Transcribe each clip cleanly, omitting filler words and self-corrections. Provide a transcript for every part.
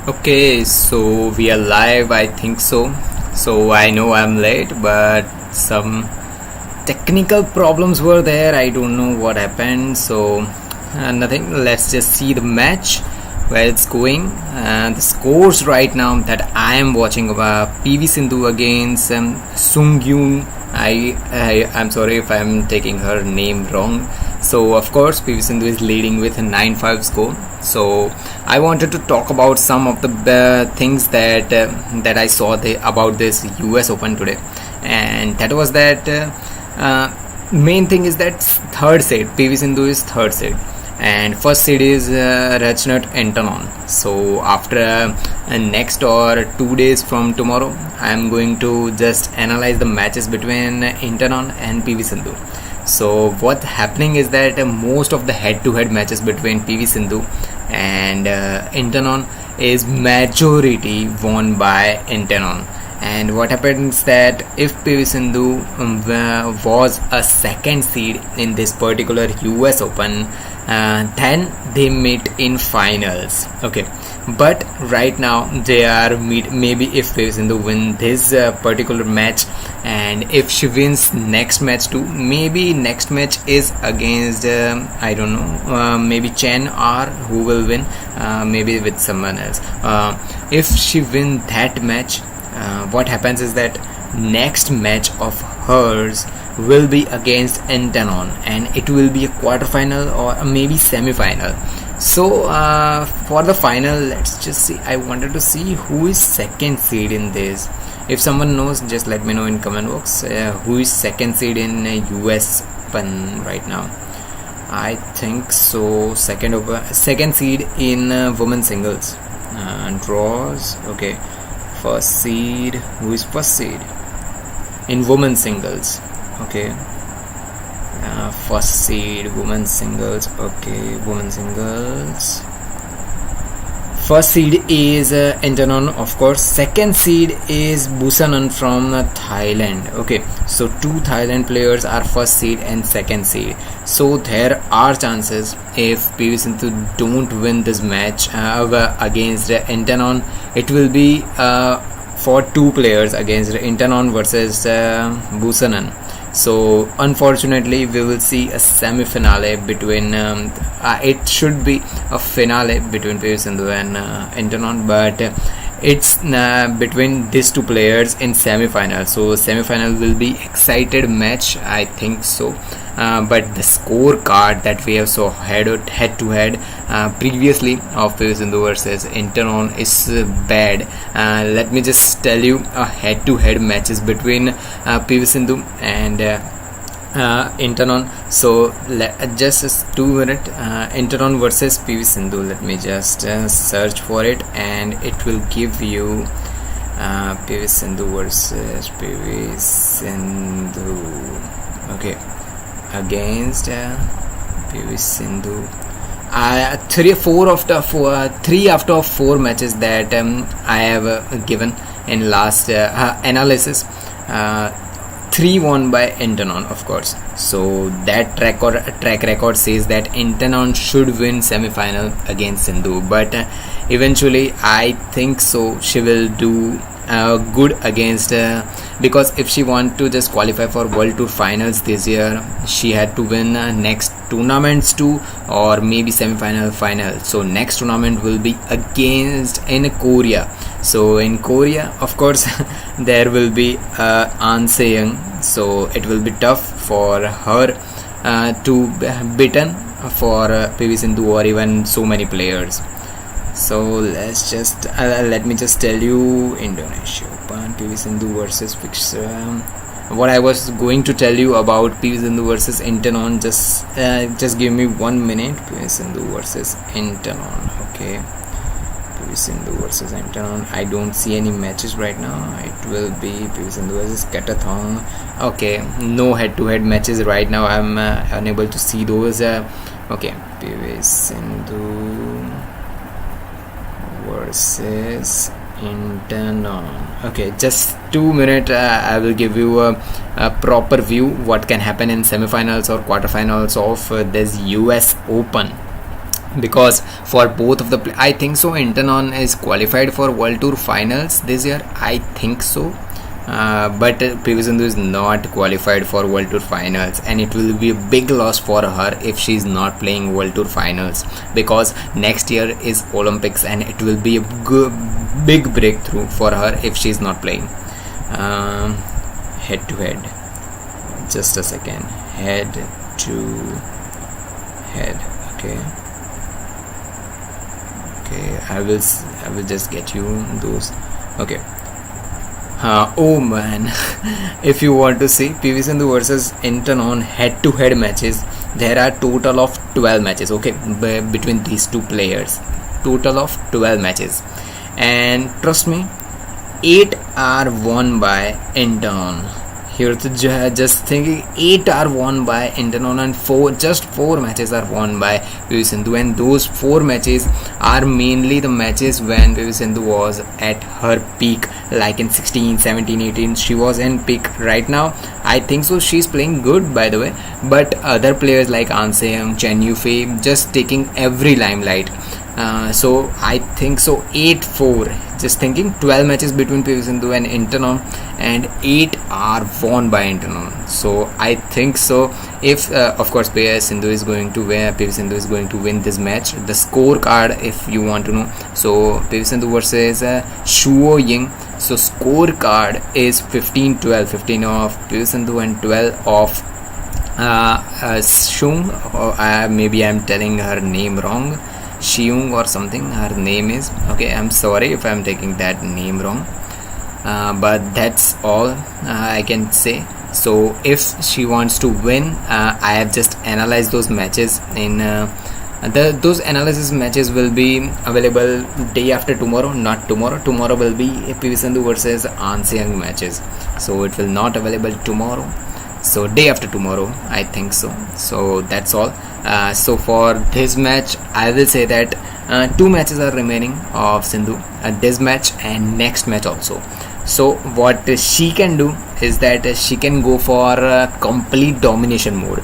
Okay, so we are live, I think so. So I know I'm late, but some technical problems were there. I don't know what happened. So nothing. Let's just see the match where it's going. The scores right now that I am watching PV Sindhu against Sung Yoon. I'm sorry if I'm taking her name wrong. So of course PV Sindhu is leading with a 9-5 score. So I wanted to talk about some of the things that I saw about this US Open today, and that was that main thing is that third seed PV Sindhu is third seed, and first seed is Rachnat Antonon. So after next or 2 days from tomorrow, I am going to just analyze the matches between Antonon and PV Sindhu. So what's happening is that most of the head-to-head matches between PV Sindhu and Antonon is majority won by Antonon. And what happens that if PV Sindhu was a second seed in this particular US Open, then they meet in finals. Okay, but right now they are maybe if PV Sindhu win this particular match, and if she wins next match too, maybe next match is against I don't know, maybe Chen, or who will win, maybe with someone else. If she win that match, what happens is that next match of hers will be against Antonon, and it will be a quarterfinal or maybe semi-final. So for the final, let's just see. I wanted to see who is second seed in this. If someone knows, just let me know in comment box. Who is second seed in US Open right now? I think so. Second seed in women's singles. Draws. Okay. First seed. Who is first seed in women's singles? Okay. First seed women's singles. Okay, women's singles. First seed is Antonon, of course. Second seed is Busanan from Thailand. Okay, so two Thailand players are first seed and second seed. So there are chances if PV Sindhu don't win this match against Antonon, it will be for two players against Antonon versus Busanan. So unfortunately we will see a semi-finale between it should be a finale between PV Sindhu and Antonon, but it's between these two players in semi-final. So semi-final will be excited match, I think so. But the scorecard that we have saw head to head previously of PV Sindhu versus Antonon is bad. Let me just tell you head to head matches between PV Sindhu and Antonon. So just 2 minutes. Antonon versus PV Sindhu. Let me just search for it, and it will give you PV Sindhu versus PV Sindhu. Okay, against PV Sindhu. 3 out of 4 matches that I have given in last analysis. 3 won by Antonon, of course. So that track record says that Antonon should win semi-final against Sindhu, but eventually I think so she will do good against because if she want to just qualify for World Tour finals this year, she had to win next tournaments too, or maybe semi-final, final. So next tournament will be against in Korea. So in Korea, of course, there will be An Se-young. So it will be tough for her to beaten for PV Sindhu or even so many players. So let's just let me just tell you Indonesia Open PV Sindhu versus fixture. What I was going to tell you about PV Sindhu versus Antonon, just give me 1 minute. PV Sindhu versus Antonon. Okay, PV Sindhu versus Antonon. I don't see any matches right now. It will be PV Sindhu versus Katathong. Okay, no head-to-head matches right now. I'm unable to see those. Okay, PV Sindhu versus Antonon. Okay, just 2 minutes. I will give you a proper view what can happen in semifinals or quarterfinals of this US Open. because for both of the I think so Internon is qualified for World Tour finals this year, I think so. But PV Sindhu is not qualified for World Tour finals, and it will be a big loss for her if she is not playing World Tour finals, because next year is Olympics and it will be a big breakthrough for her if she is not playing. Head to head, just a second, head to head. Okay, I will just get you those. Okay. Oh man, if you want to see PV Sindhu versus Internon head-to-head matches, there are total of 12 matches, okay, between these two players. Total of 12 matches. And trust me, 8 are won by Internon. Here's just thinking, 8 are won by Internon and 4 matches are won by PV Sindhu, and those 4 matches are mainly the matches when PV Sindhu was at her peak, like in 16, 17, 18. She was in peak. Right now I think so she's playing good, by the way, but other players like An Se-young, Chen Yufei just taking every limelight. So I think so 8-4, just thinking 12 matches between PV Sindhu and Internon, and 8 are won by Internon. So I think so if of course PV Sindhu is going to win this match. The scorecard, if you want to know, so PV Sindhu versus Shuo Ying, so scorecard is 15-12, 15 of PV Sindhu and 12 of Shung, maybe I'm telling her name wrong, Shiung or something her name is. Okay, I'm sorry if I'm taking that name wrong, but that's all I can say. So if she wants to win, I have just analyzed those matches in those analysis matches will be available day after tomorrow, not tomorrow. Tomorrow will be PV Sindhu versus An Se-young matches, so it will not available tomorrow, so day after tomorrow I think so. So that's all. So for this match I will say that 2 matches are remaining of Sindhu, this match and next match also. So what she can do is that she can go for complete domination mode.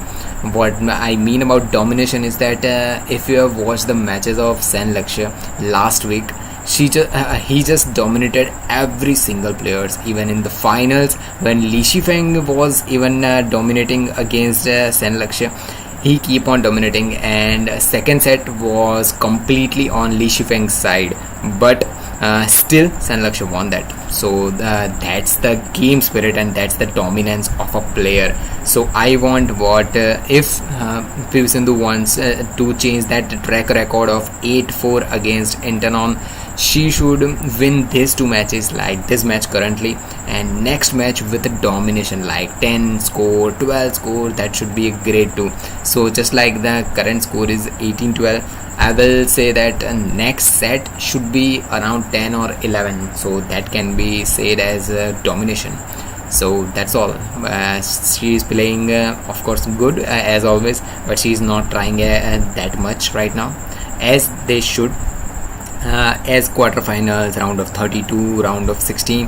What I mean about domination is that if you have watched the matches of Sen Lakshya last week, he just dominated every single players. Even in the finals when Li Shifeng was even dominating against Sen Lakshya, he keep on dominating, and second set was completely on Li Shifeng's side, but still Sen Lakshya won that. So that's the game spirit and that's the dominance of a player. So I want what if PV Sindhu wants to change that track record of 8-4 against Internon, she should win these 2 matches like this match currently, and next match with a domination like 10 score, 12 score. That should be great too. So just like the current score is 18-12, I will say that next set should be around 10 or 11, so that can be said as domination. So that's all. She is playing of course good as always, but she is not trying that much right now as they should. As quarterfinals, round of 32, round of 16,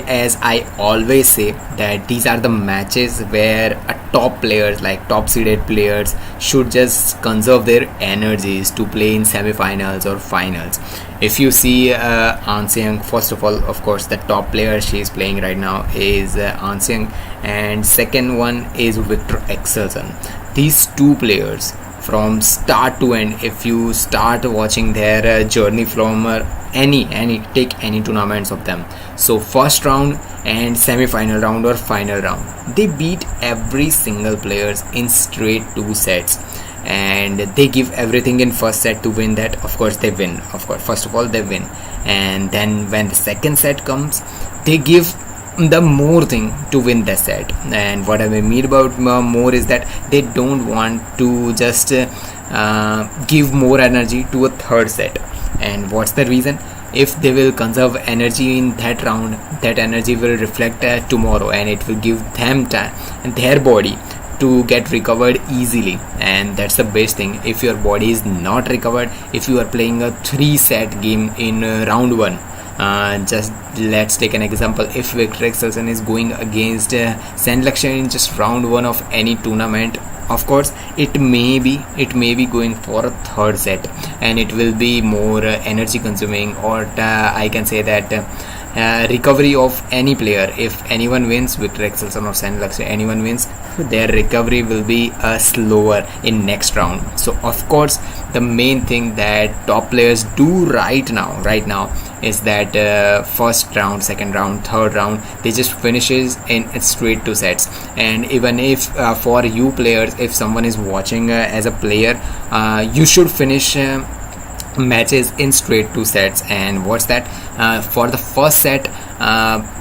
as I always say that these are the matches where top players, like top seeded players, should just conserve their energies to play in semi-finals or finals. If you see An Se-young, first of all, of course the top player she is playing right now is An Se-young, and second one is Victor Axelsen. These 2 players from start to end, if you start watching their journey from take any tournaments of them, so first round and semi-final round or final round, they beat every single players in straight 2 sets, and they give everything in first set to win that. Of course they win, of course first of all they win, and then when the second set comes, they give the more thing to win the set. And what I mean about more is that they don't want to just give more energy to a third set. And what's the reason? If they will conserve energy in that round, that energy will reflect tomorrow, and it will give them time and their body to get recovered easily. And that's the best thing. If your body is not recovered, if you are playing a 3 set game in round 1, Just let's take an example. If Victor Axelsen is going against Sen Lakshya in just round 1 of any tournament, of course it may be going for a third set, and it will be more energy consuming, or I can say that recovery of any player. If anyone wins, Victor Axelsen or Sen Lakshya, anyone wins, their recovery will be slower in next round. So of course the main thing that top players do right now is that first round, second round, third round, they just finishes in straight 2 sets. And even if for you players, if someone is watching as a player, you should finish matches in straight 2 sets. And what's that? For the first set,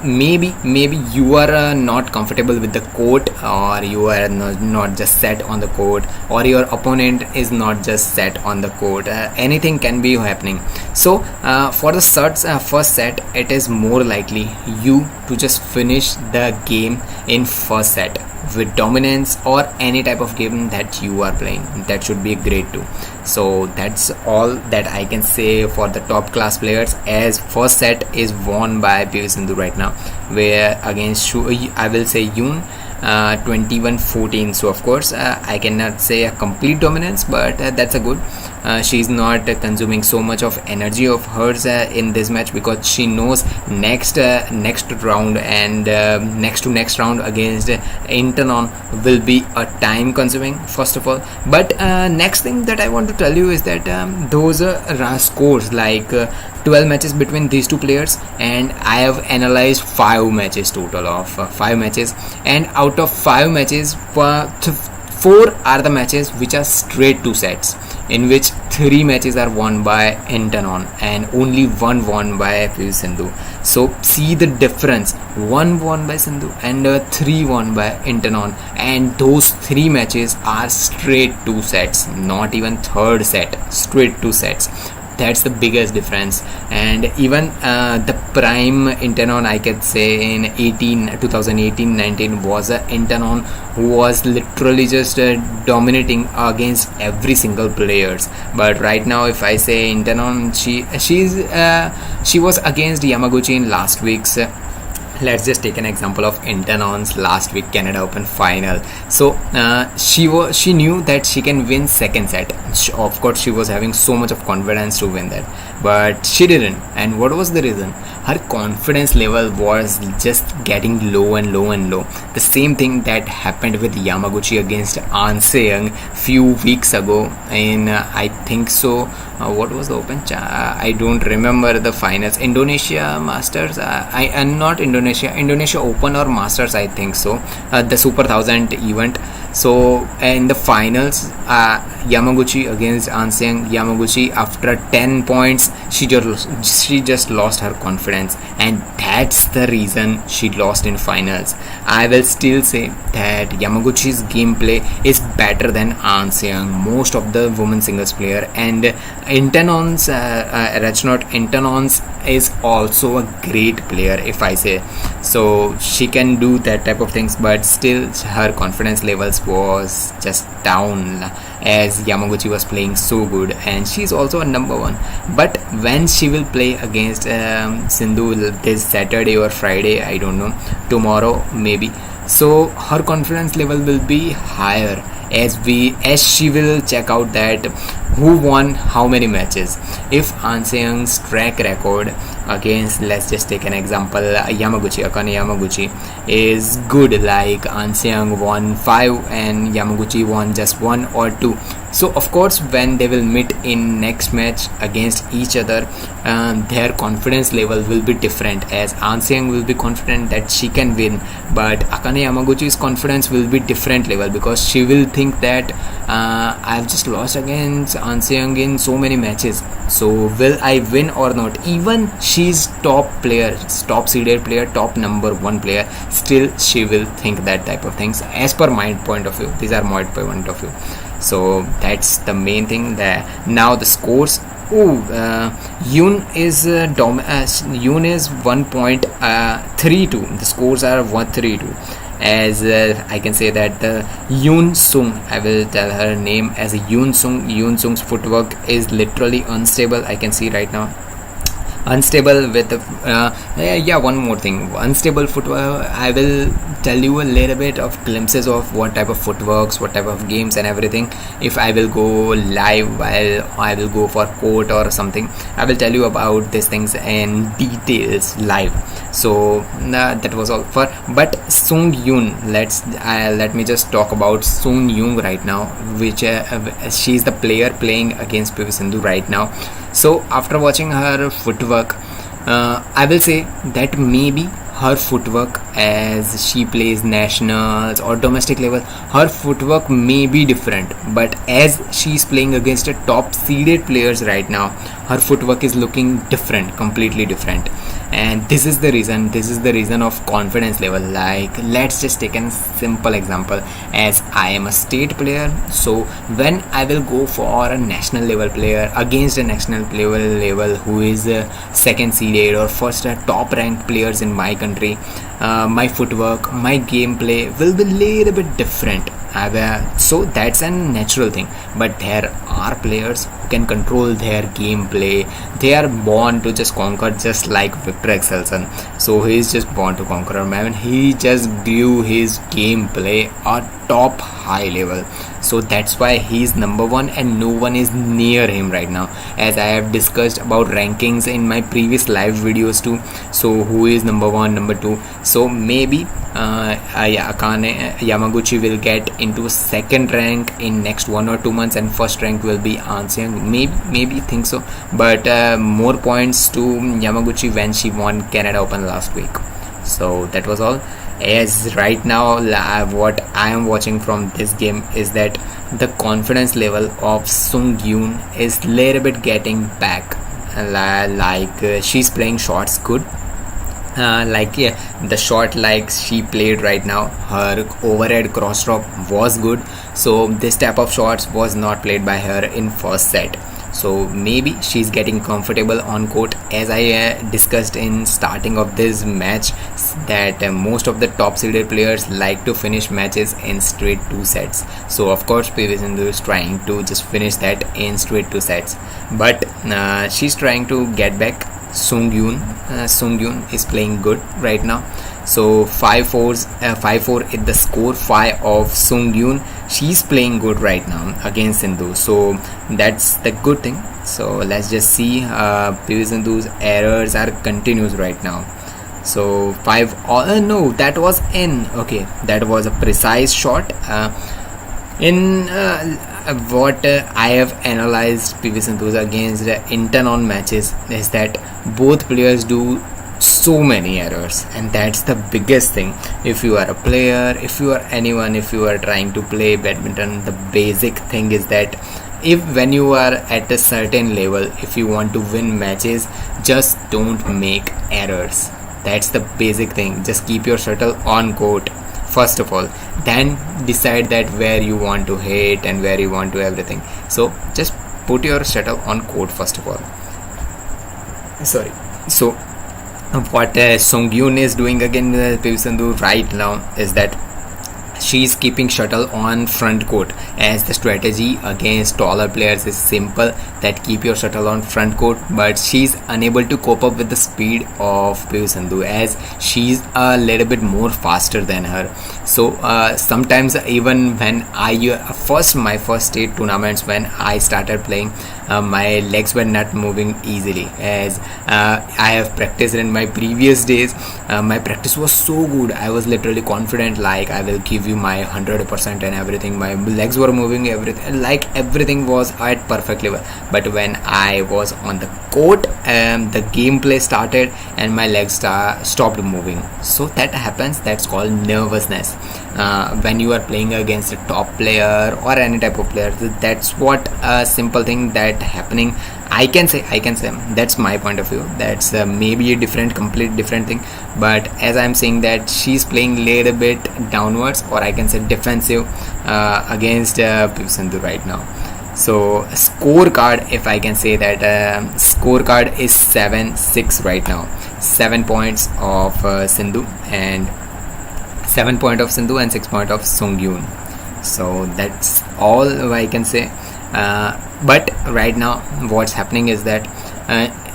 maybe you are not comfortable with the court, or you are not just set on the court, or your opponent is not just set on the court. Anything can be happening. So for the first set, it is more likely you to just finish the game in first set with dominance, or any type of game that you are playing. That should be great too. So that's all that I can say for the top class players, as first set is won by PV Sindhu right now, where against I will say Yoon 21-14. So of course I cannot say a complete dominance, but that's a good. She's not consuming so much of energy of hers in this match, because she knows next round and next round against Internon will be a time consuming, first of all. But next thing that I want to tell you is that those scores, like 12 matches between these two players, and I have analyzed 5 matches, total of 5 matches, and out of 5 matches, 4 are the matches which are straight 2 sets, in which 3 matches are won by Internon and only 1 won by PV Sindhu. So see the difference, 1 won by Sindhu and 3 won by Internon, and those 3 matches are straight 2 sets, not even third set, straight 2 sets. That's the biggest difference. And even the prime Internon, I can say, in 2018-19 was Internon who was literally just dominating against every single players. But right now, if I say Internon, she was against Yamaguchi in last week's let's just take an example of Internon's last week Canada Open final. So she knew that she can win second set. Of course she was having so much of confidence to win that, but she didn't. And what was the reason? Her confidence level was just getting low and low and low. The same thing that happened with Yamaguchi against An Se-young few weeks ago in I think so what was the Open? I don't remember the finals. Indonesia Masters? Not Indonesia Open or Masters, I think so. The Super 1000 event. So in the finals, Yamaguchi against An Se-young, Yamaguchi after 10 points, she just lost her confidence, and that's the reason she lost in finals. I will still say that Yamaguchi's gameplay is better than An Se-young, most of the women singles player, and Internon's Internon's is also a great player, if I say so. She can do that type of things, but still her confidence levels was just down, as Yamaguchi was playing so good, and she's also a number 1. But when she will play against Sindhu this Saturday or Friday, I don't know, tomorrow maybe, so her confidence level will be higher, as she will check out that who won how many matches. If An Se-young's track record against, let's just take an example, Akane Yamaguchi is good, like An Se-young won 5 and Yamaguchi won just 1 or 2, so of course when they will meet in next match against each other, their confidence level will be different, as An Se-young will be confident that she can win, but Akane Yamaguchi's confidence will be different level, because she will think that I've just lost against An Se-young in so many matches, so will I win or not? Even she's top player, top seeded player, top number 1 player, still she will think that type of things, as per my point of view. These are my point of view. So that's the main thing there. Now the scores. Yoon is 1.32. The scores are 132. As I can say that the Yoon Sung, I will tell her name as Yoon Sung. Yoon Sung's footwork is literally unstable. I can see right now. unstable with yeah, one more thing, unstable footwork. I will tell you a little bit of glimpses of what type of footworks, what type of games and everything. If I will go live, while I will go for court or something, I will tell you about these things in details live. So that was all for. But Sung Yoon, let me just talk about Sung Yoon right now, which she's the player playing against PV Sindhu right now. So after watching her footwork, I will say that maybe her footwork, as she plays nationals or domestic level, her footwork may be different, but as she's playing against a top seeded players right now, her footwork is looking different, completely different. And this is the reason of confidence level. Like, let's just take a simple example. As I am a state player, so when I will go for a national level player against a national level who is second seeded or first top ranked players in my country, my footwork, my gameplay will be a little bit different. So that's a natural thing. But there are players who can control their gameplay. They are born to just conquer, just like Victor Excelson. So he's just born to conquer, man. He just grew his gameplay a top high level. So that's why he's number one and no one is near him right now. As I have discussed about rankings in my previous live videos too. So who is number one, number two? So maybe Akane Yamaguchi will get into second rank in next 1 or 2 months, and first rank will be Anseong. Maybe think so. But more points to Yamaguchi when she won Canada Open last week. So that was all. As right now, what I am watching from this game is that the confidence level of Sung Yoon is little bit getting back. She's playing shots good. The shot like she played right now, her overhead cross drop was good. So this type of shots was not played by her in first set. So maybe she's getting comfortable on court. As I discussed in starting of this match, that most of the top seeded players like to finish matches in straight 2 sets. So of course PV Sindhu is trying to just finish that in straight 2 sets, but she's trying to get back. Sung Yoon is playing good right now. So 5-4 is the score 5 of Sung Yoon. She's playing good right now against Sindhu. So that's the good thing. So let's just see. PV Sindhu's errors are continuous right now. So 5. No, that was in. Okay, that was a precise shot. In what I have analyzed PV Sindhu's against Intanon matches is that both players do so many errors, and that's the biggest thing. If you are a player, if you are anyone, if you are trying to play badminton, the basic thing is that when you are at a certain level, if you want to win matches, just don't make errors. That's the basic thing. Just keep your shuttle on court first of all, then decide that where you want to hit and where you want to everything. So just put your shuttle on court first of all. So what Sung Yoon is doing again with PV Sindhu right now is that she's keeping shuttle on front court, as the strategy against taller players is simple, that keep your shuttle on front court. But she's unable to cope up with the speed of PV Sindhu, as she's a little bit more faster than her. So sometimes even when my first state tournaments, when I started playing, my legs were not moving easily, as I have practiced in my previous days. My practice was so good, I was literally confident, like I will give you my 100% and everything. My legs were moving, everything was at perfect level. But when I was on the court, the gameplay started and my legs stopped moving. So that happens. That's called nervousness. When you are playing against a top player or any type of player, that's what a simple thing that happening. I can say that's my point of view. That's maybe a complete different thing. But as I'm saying that she's playing little bit downwards, or I can say defensive against PV Sindhu right now. So scorecard, if I can say that, scorecard is 7-6 right now. 7 points of Sindhu, and 7 points of Sindhu and 6 points of Sung Yoon. So that's all I can say. But right now what's happening is that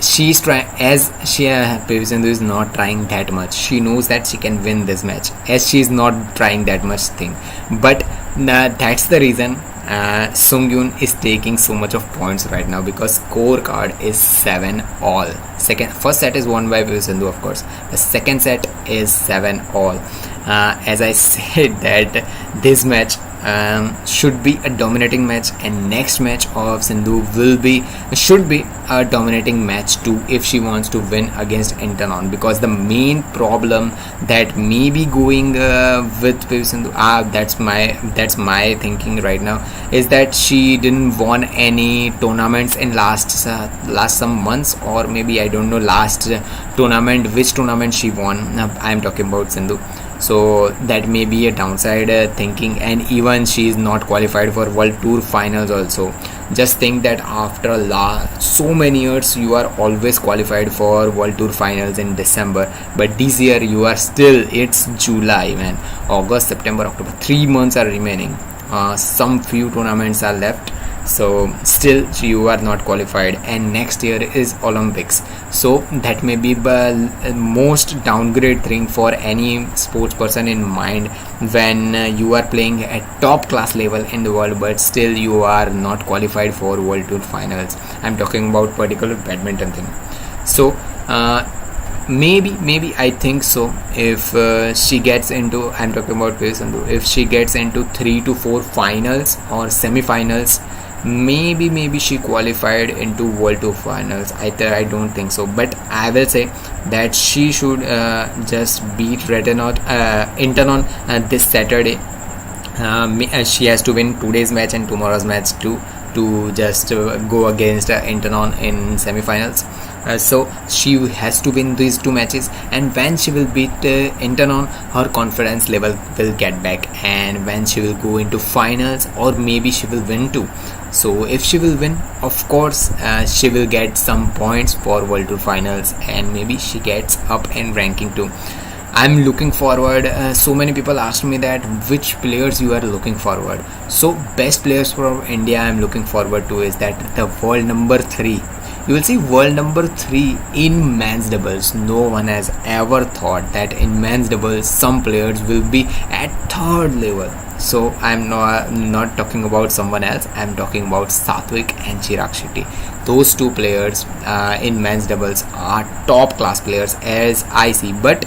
she's trying, as she PV Sindhu is not trying that much. She knows that she can win this match, as she is not trying that much thing. But that's the reason Sungyun is taking so much of points right now, because scorecard is 7-all. First set is won by PV Sindhu, of course. The second set is 7-all. As I said that this match should be a dominating match, and next match of Sindhu should be a dominating match too, if she wants to win against Internon. Because the main problem that may be going with PV Sindhu, that's my thinking right now, is that she didn't won any tournaments in last some months, or maybe I don't know last tournament, which tournament she won. I'm talking about Sindhu. So that may be a downside thinking, and even she is not qualified for World Tour finals also. Just think that after so many years you are always qualified for World Tour finals in December, but this year you are still, it's July, man. August, September, October, 3 months are remaining. Some few tournaments are left, so still you are not qualified, and next year is Olympics. So that may be the most downgrade thing for any sports person in mind, when you are playing at top class level in the world, but still you are not qualified for World Tour finals. I'm talking about particular badminton thing. So maybe I think so, if she gets into, I'm talking about PV Sindhu, if she gets into 3 to 4 finals or semi-finals, maybe she qualified into World Tour finals. I don't think so, but I will say that she should just beat Internon this Saturday. She has to win today's match and tomorrow's match too, to just go against Internon in semi-finals. So she has to win these 2 matches, and when she will beat Internon, her confidence level will get back, and when she will go into finals, or maybe she will win too. So if she will win, of course she will get some points for World Tour finals, and maybe she gets up in ranking too. I'm looking forward. So many people asked me that which players you are looking forward. So best players from India I'm looking forward to is that the world number 3. You will see world number 3 in men's doubles. No one has ever thought that in men's doubles some players will be at 3rd level. So I'm not talking about someone else. I'm talking about Satvik and Chirag Shetty. Those 2 players in men's doubles are top class players, as I see. But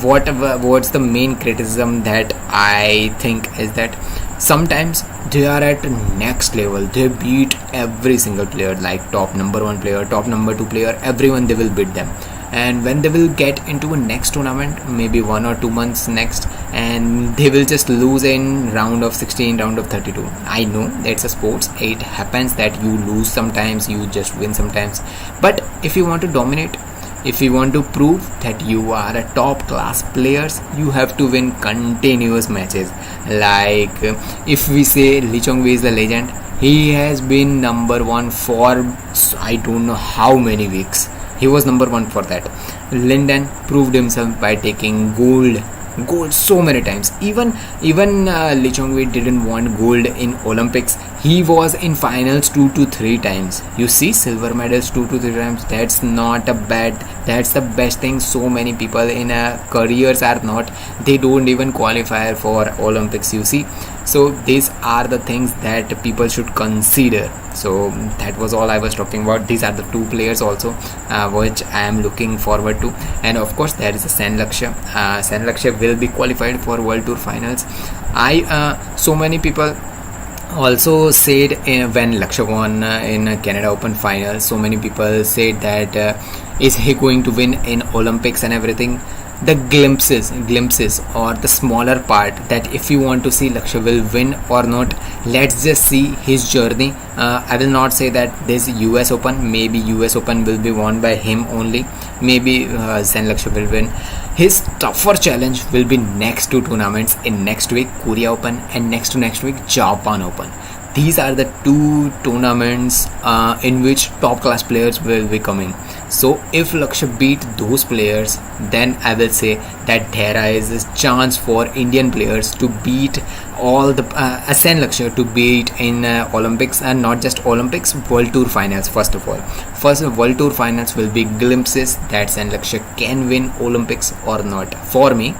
what's the main criticism that I think is that sometimes they are at next level. They beat every single player, like top number 1 player, top number 2 player, everyone they will beat them. And when they will get into a next tournament, maybe 1 or 2 months next, and they will just lose in round of 16, round of 32. I know it's a sports, it happens that you lose sometimes, you just win sometimes. But if you want to dominate, if you want to prove that you are a top class players, you have to win continuous matches. Like if we say Lee Chong-wei is the legend, he has been number 1 for I don't know how many weeks. He was number 1 for that. Linden proved himself by taking gold so many times. Even Lee Chong-wei didn't want gold in Olympics. He was in finals 2 to 3 times. You see, silver medals 2 to 3 times. That's not a bad. That's the best thing. So many people in careers are not. They don't even qualify for Olympics. You see. So these are the things that people should consider. So that was all I was talking about. These are the 2 players also which I am looking forward to. And of course there is a Sen Lakshya. Sen Lakshya will be qualified for World Tour finals. So many people also said when Lakshya won in Canada Open final, so many people said that is he going to win in Olympics and everything. The glimpses or the smaller part, that if you want to see Lakshya will win or not, let's just see his journey. I will not say that this US Open, maybe US Open will be won by him only, maybe Sen Lakshya will win. His tougher challenge will be next 2 tournaments in next week, Korea Open, and next to next week Japan Open. These are the 2 tournaments in which top class players will be coming. So if Lakshya beat those players, then I will say that there is a chance for Indian players to beat all the Sen Lakshya to beat in Olympics, and not just Olympics, World Tour finals. First of all, first World Tour finals will be glimpses that Sen Lakshya can win Olympics or not. For me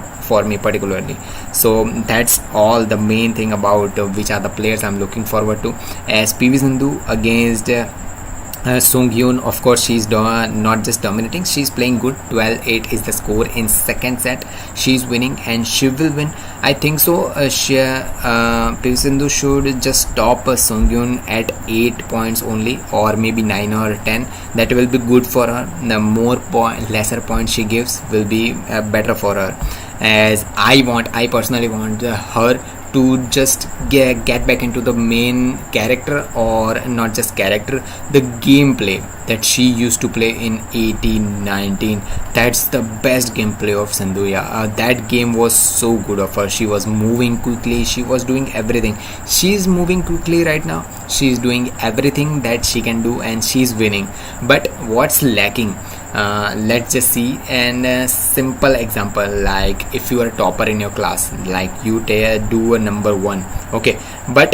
particularly. So that's all the main thing about which are the players I'm looking forward to. As PV Sindhu against Sung Hyun, of course she's not just dominating, she's playing good. 12-8 is the score in second set. She's winning and she will win, I think so. PV Sindhu should just stop Sung Hyun at 8 points only, or maybe 9 or 10. That will be good for her. The lesser points she gives will be better for her. As I personally want her to just get back into the main character, or not just character, the gameplay that she used to play in 18-19. That's the best gameplay of Sindhu. That game was so good of her. She was moving quickly, she was doing everything. She's moving quickly right now, she's doing everything that she can do, and she's winning. But what's lacking? Let's just see an simple example. Like if you are a topper in your class, like you do a number 1, okay, but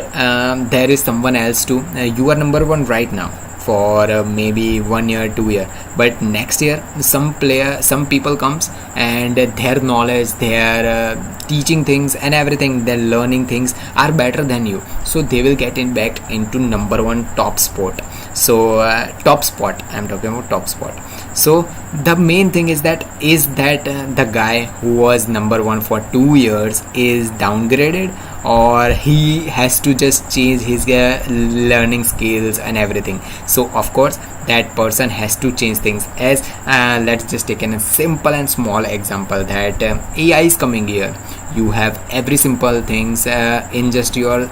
there is someone else too. You are number 1 right now for maybe 1 year, 2 year, but next year some people comes, and their knowledge, their teaching things and everything, their learning things are better than you, so they will get in back into number 1 top spot. So top spot, I'm talking about top spot. So the main thing is that the guy who was number 1 for 2 years is downgraded, or he has to just change his learning skills and everything. So of course that person has to change things. As let's just take a simple and small example that AI is coming here. You have every simple things in just your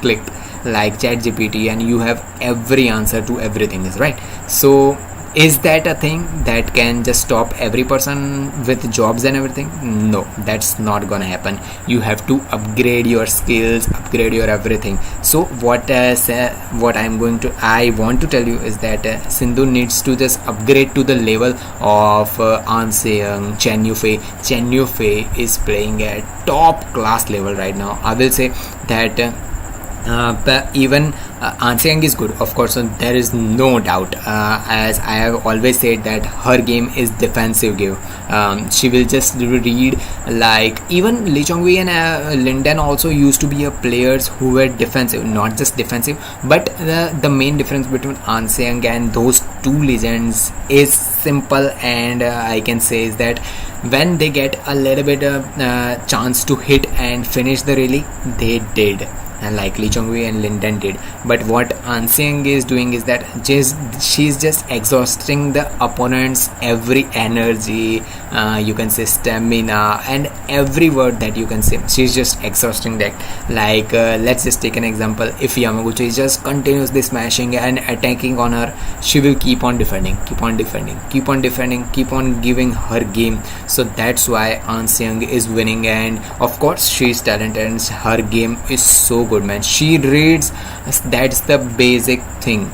click, like ChatGPT, and you have every answer to everything, is right. So is that a thing that can just stop every person with jobs and everything? No, that's not gonna happen. You have to upgrade your skills, upgrade your everything. So what I want to tell you is that Sindhu needs to just upgrade to the level of An Se-young, Chen Yufei. Chen Yufei is playing at top class level right now. I will say that but even An Se-young is good, of course, so there is no doubt. As I have always said that her game is defensive game. She will just read, like even Lee Chong-wei and Linden also used to be players who were defensive, not just defensive, but the main difference between An Se-young and those two legends is simple, and I can say is that when they get a little bit chance to hit and finish the rally, they did, and like Lee Chong-wei and Linden did. But what An Se-young is doing is that she's just exhausting the opponent's every energy, you can say stamina, and every word that you can say. She's just exhausting that. Like let's just take an example. If Yamaguchi is just continuously smashing and attacking on her, she will keep on defending, keep on giving her game. So that's why An Se-young is winning, and of course she's talented and her game is so good, man. She reads, that's the basic thing,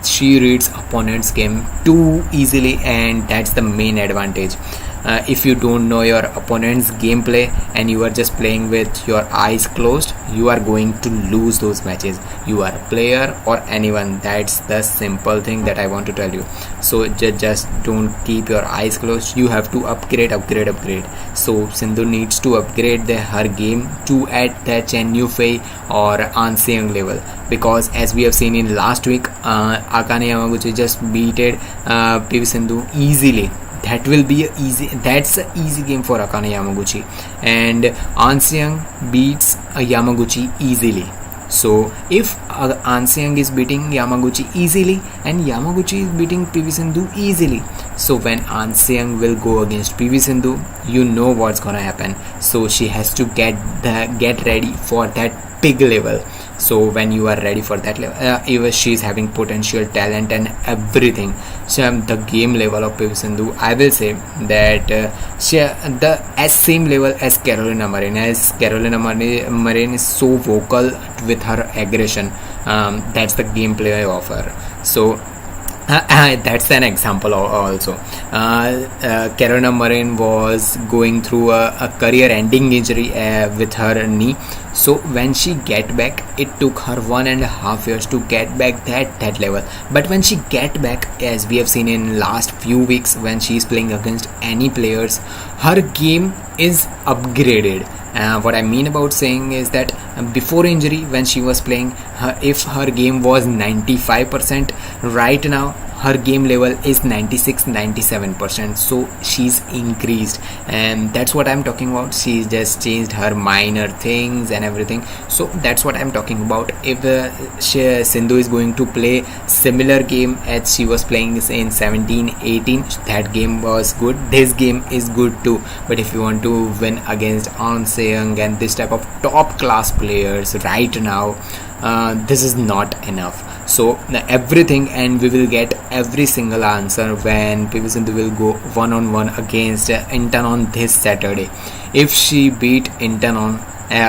she reads opponent's game too easily, and that's the main advantage. If you don't know your opponent's gameplay and you are just playing with your eyes closed, you are going to lose those matches. You are a player or anyone, that's the simple thing that I want to tell you. So just don't keep your eyes closed. You have to upgrade. So Sindhu needs to upgrade her game to at the Chen Yufei or An Se-young level, because as we have seen in last week, Akane Yamaguchi just beated PV Sindhu easily. That's an easy game for Akane Yamaguchi, and An Se-young beats Yamaguchi easily. So if An Se-young is beating Yamaguchi easily and Yamaguchi is beating PV Sindhu easily, so when An Se-young will go against PV Sindhu, you know what's gonna happen. So she has to get ready for that big level. So when you are ready for that level, even she's having potential, talent and everything. So the game level of PV Sindhu, I will say that as same level as Carolina Marin. As Carolina Marin is so vocal with her aggression, that's the gameplay of her. So That's an example also. Karuna Marin was going through a career-ending injury with her knee. So when she get back, it took her 1.5 years to get back that level. But when she get back, as we have seen in last few weeks, when she is playing against any players, her game is upgraded. What I mean about saying is that before injury, when she was playing, if her game was 95%, right now her game level is 96-97%. So she's increased, and that's what I'm talking about. She just changed her minor things and everything. So that's what I'm talking about. If Sindhu is going to play similar game as she was playing in 17-18, that game was good. This game is good too. But if you want to win against Ahn Se-young and this type of top class players right now, this is not enough. So everything, and we will get every single answer when PV Sindhu will go one-on-one against Intanon this Saturday. If she beat Intanon,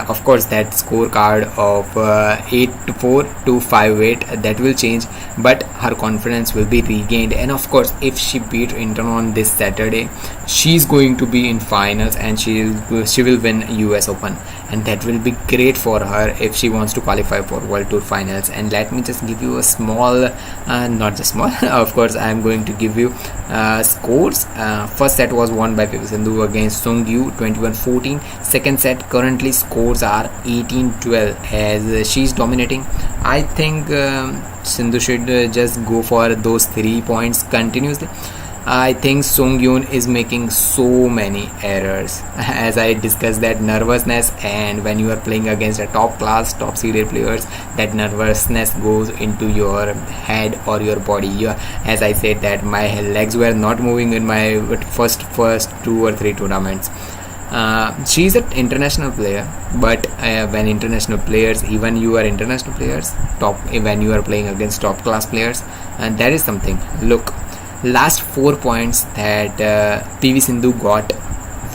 of course that scorecard of 8-4 to 5-8, that will change, but her confidence will be regained. And of course, if she beat Intanon this Saturday, she's going to be in finals, and she will win US Open, and that will be great for her if she wants to qualify for World Tour finals. And let me just give you a small, not just small, of course I'm going to give you scores. First set was won by PV Sindhu against Sungyu 21-14. Second set, currently scores are 18-12 as she's dominating. I think Sindhu should just go for those 3 points continuously. I think Sungyoon is making so many errors. As I discussed, that nervousness, and when you are playing against a top class, top seeded players, that nervousness goes into your head or your body. As I said, that my legs were not moving in my first 2 or 3 tournaments. She's an international player, but when international players, even you are international players, when you are playing against top class players, and that is something. Look, last 4 points that PV Sindhu got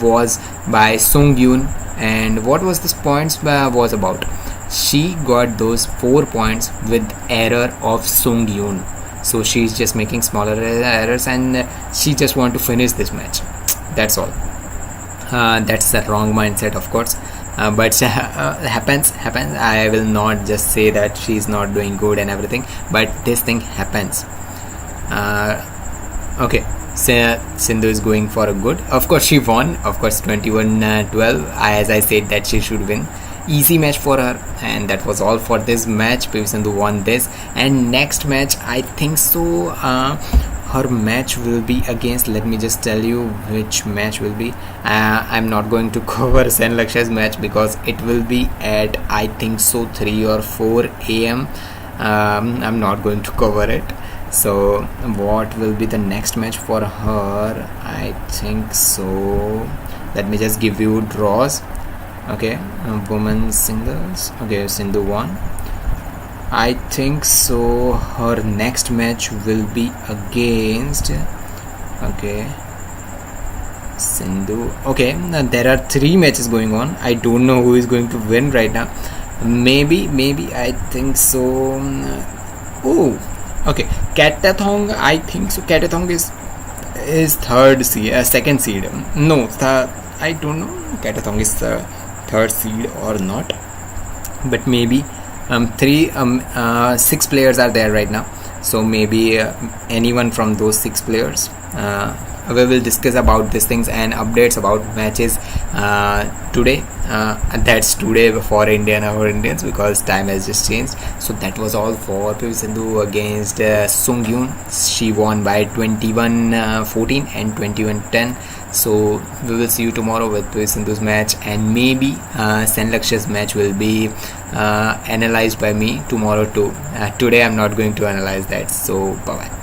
was by Sungyoon, and what was this points was about? She got those 4 points with error of Sungyoon. So she's just making smaller errors, and she just want to finish this match. That's all. That's the wrong mindset, of course. But happens. I will not just say that she's not doing good and everything, but this thing happens. Okay, Sindhu is going for a good. Of course, she won. Of course, 21-12. As I said, that she should win. Easy match for her, and that was all for this match. PV Sindhu won this, and next match, I think so. Her match will be against. Let me just tell you which match will be. I'm not going to cover Sen Lakshya's match because it will be at, I think so, 3 or 4 a.m. I'm not going to cover it. So what will be the next match for her? I think so. Let me just give you draws. Okay, women's singles. Okay, Sindhu won. I think so. Her next match will be against. Okay, Sindhu. Okay, now there are 3 matches going on. I don't know who is going to win right now. Maybe. I think so. Oh. Okay, Katathong, I think so. Katathong is second seed. No, I don't know. Katathong is the 3rd seed or not. But maybe 6 players are there right now. So maybe anyone from those 6 players. We will discuss about these things and updates about matches today. That's today for our Indians, because time has just changed. So that was all for PV Sindhu against Sungyoon. She won by 21-14 and 21-10. So we will see you tomorrow with PV Sindhu's match, and maybe Sen Lakshya's match will be analyzed by me tomorrow too. Today I'm not going to analyze that. So bye bye.